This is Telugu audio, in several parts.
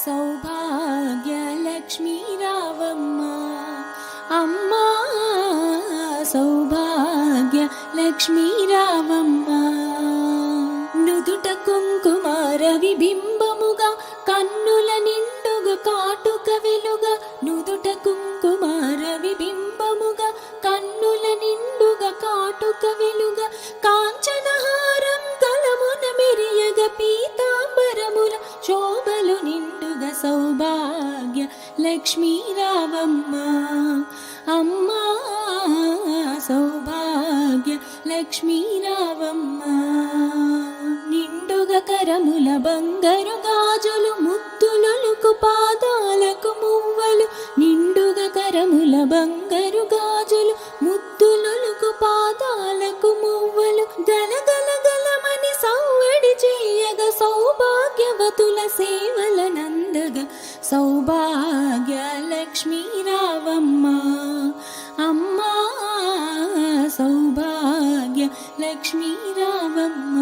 సౌభాగ్య లక్ష్మీ రావమ్మ అమ్మా, సౌభాగ్య లక్ష్మీ రావమ్మ. నుదుట కుంకుమార విబింబముగా కన్నుల నిండుగా కాటుక వెలుగా, నుదుట కుంకుమార విబింబముగా కన్నుల నిండుగా కాటుక వెలుగా, కాంచనహారం తలమున మెరియగ పీతాంబరముల శోభలు నిండుగా, సౌభాగ్య లక్ష్మీ రావమ్మ అమ్మా, సౌభాగ్య లక్ష్మీ రావమ్మ. నిండుగా కరముల బంగారు గాజులు ముద్దులొలుకు పాదాలకు మువ్వలు, నిండుగా కరముల బంగారు గాజులు ముద్దులొలుకు పాదాలకు మువ్వలు, గలగల గలమని సౌవడి చేయగ సౌభాగ్యవతుల సేవల నందగ, సౌభాగ్య లక్ష్మీ రావమ్మ అమ్మా, సౌభాగ్య లక్ష్మీ రావమ్మ.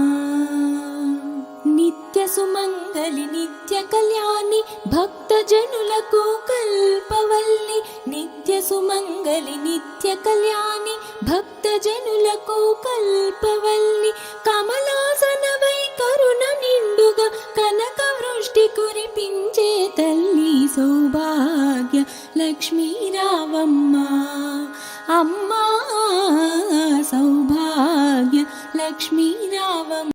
నిత్య సుమంగళి నిత్య కళ్యాణి భక్త జనులకు కల్పవల్లి, నిత్య సుమంగళి నిత్య కళ్యాణి భక్త జనులకు కల్పవల్లి, కమలాసనవై కరుణ నిండుగా కనక వృష్టి కురిపించే తల్లి, సౌభాగ్య లక్ష్మీ రావమ్మ అమ్మా, సౌభాగ్య లక్ష్మీ రావమ్మ.